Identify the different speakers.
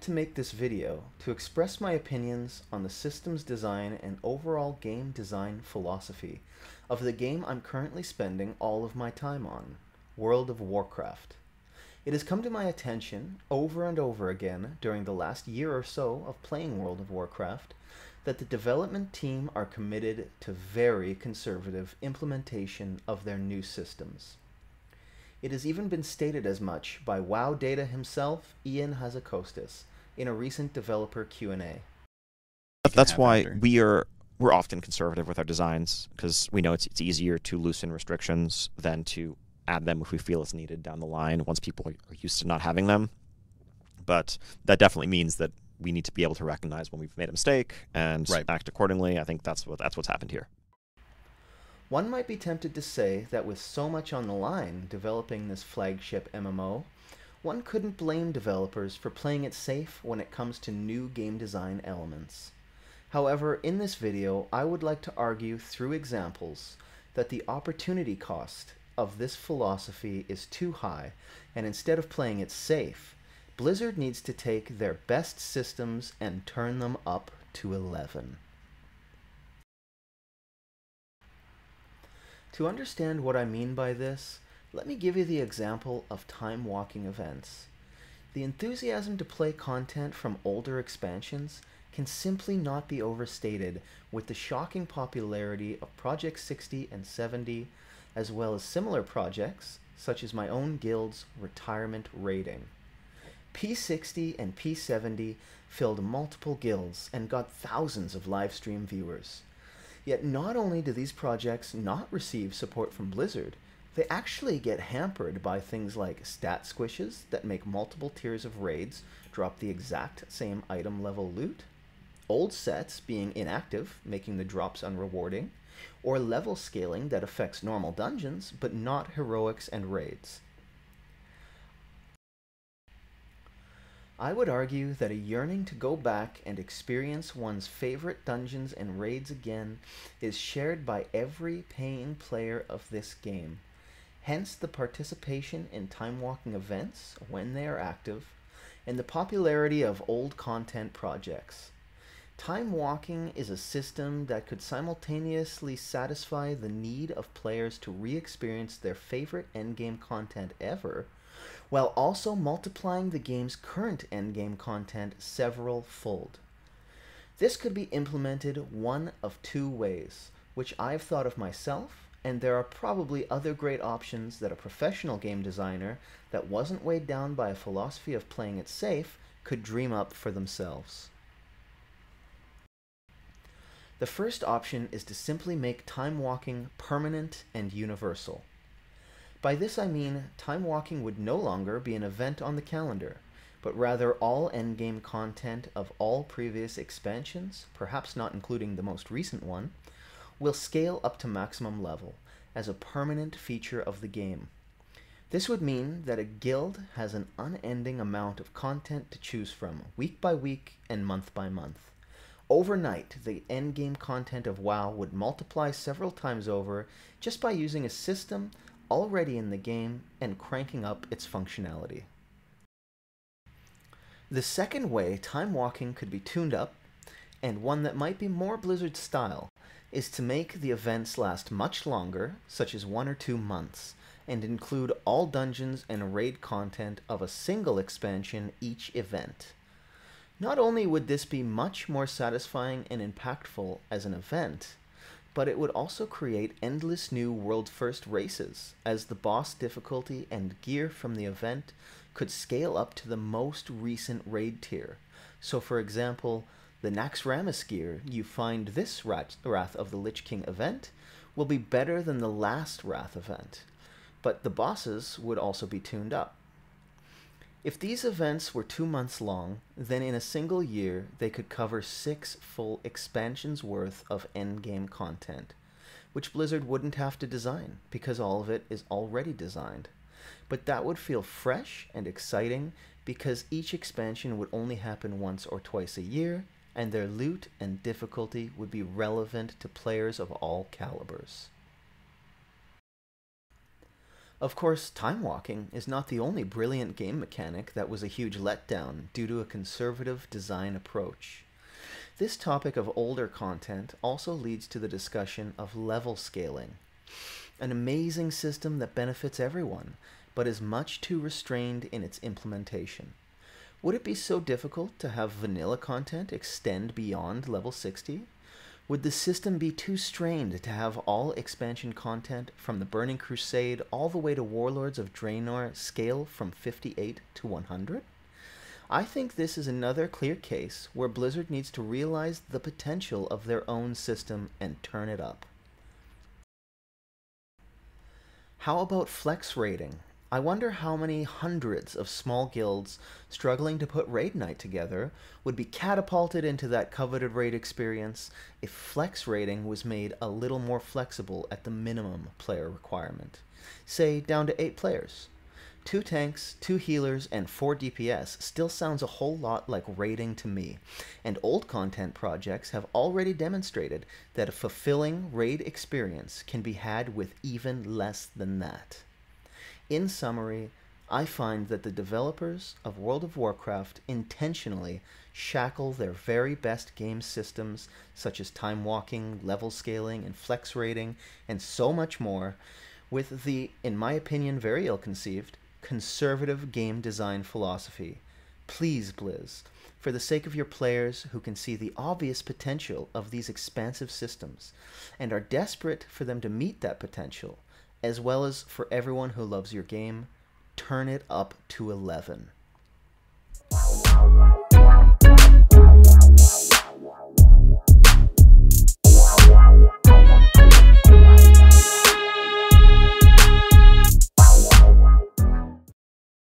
Speaker 1: to make this video to express my opinions on the systems design and overall game design philosophy of the game I'm currently spending all of my time on, World of Warcraft. It has come to my attention over and over again during the last year or so of playing World of Warcraft that the development team are committed to very conservative implementation of their new systems. It has even been stated as much by WoW Data himself, Ian Hazakostas, in a recent developer Q&A.
Speaker 2: That's why we're often conservative with our designs, because we know it's easier to loosen restrictions than to add them if we feel it's needed down the line once people are used to not having them. But that definitely means that we need to be able to recognize when we've made a mistake and act accordingly. I think that's what's happened here.
Speaker 1: One might be tempted to say that with so much on the line developing this flagship MMO, one couldn't blame developers for playing it safe when it comes to new game design elements. However, in this video, I would like to argue through examples that the opportunity cost of this philosophy is too high, and instead of playing it safe, Blizzard needs to take their best systems and turn them up to 11. To understand what I mean by this, let me give you the example of time-walking events. The enthusiasm to play content from older expansions can simply not be overstated with the shocking popularity of Project 60 and 70, as well as similar projects, such as my own guild's retirement raiding. P60 and P70 filled multiple guilds and got thousands of live stream viewers. Yet not only do these projects not receive support from Blizzard, they actually get hampered by things like stat squishes that make multiple tiers of raids drop the exact same item level loot, old sets being inactive, making the drops unrewarding, or level scaling that affects normal dungeons but not heroics and raids. I would argue that a yearning to go back and experience one's favorite dungeons and raids again is shared by every paying player of this game. Hence the participation in time-walking events when they are active, and the popularity of old content projects. Time-walking is a system that could simultaneously satisfy the need of players to re-experience their favorite endgame content ever, while also multiplying the game's current endgame content several-fold. This could be implemented one of two ways, which I've thought of myself, and there are probably other great options that a professional game designer that wasn't weighed down by a philosophy of playing it safe could dream up for themselves. The first option is to simply make time-walking permanent and universal. By this I mean time-walking would no longer be an event on the calendar, but rather all endgame content of all previous expansions, perhaps not including the most recent one, will scale up to maximum level as a permanent feature of the game. This would mean that a guild has an unending amount of content to choose from, week by week and month by month. Overnight, the endgame content of WoW would multiply several times over just by using a system already in the game and cranking up its functionality. The second way time-walking could be tuned up, and one that might be more Blizzard style, is to make the events last much longer, such as 1 or 2 months, and include all dungeons and raid content of a single expansion each event. Not only would this be much more satisfying and impactful as an event, but it would also create endless new world-first races, as the boss difficulty and gear from the event could scale up to the most recent raid tier. So for example, the Naxxramas gear you find this Wrath of the Lich King event will be better than the last Wrath event, but the bosses would also be tuned up. If these events were 2 months long, then in a single year they could cover 6 full expansions worth of endgame content, which Blizzard wouldn't have to design because all of it is already designed. But that would feel fresh and exciting because each expansion would only happen once or twice a year, and their loot and difficulty would be relevant to players of all calibers. Of course, time walking is not the only brilliant game mechanic that was a huge letdown due to a conservative design approach. This topic of older content also leads to the discussion of level scaling, an amazing system that benefits everyone, but is much too restrained in its implementation. Would it be so difficult to have vanilla content extend beyond level 60? Would the system be too strained to have all expansion content from the Burning Crusade all the way to Warlords of Draenor scale from 58 to 100? I think this is another clear case where Blizzard needs to realize the potential of their own system and turn it up. How about flex raiding? I wonder how many hundreds of small guilds struggling to put Raid Night together would be catapulted into that coveted raid experience if flex raiding was made a little more flexible at the minimum player requirement. Say, down to 8 players. 2 tanks, 2 healers, and 4 DPS still sounds a whole lot like raiding to me, and old content projects have already demonstrated that a fulfilling raid experience can be had with even less than that. In summary, I find that the developers of World of Warcraft intentionally shackle their very best game systems, such as time walking, level scaling, and flex raiding, and so much more, with the, in my opinion, very ill-conceived, conservative game design philosophy. Please, Blizz, for the sake of your players who can see the obvious potential of these expansive systems, and are desperate for them to meet that potential, as well as for everyone who loves your game, turn it up to 11.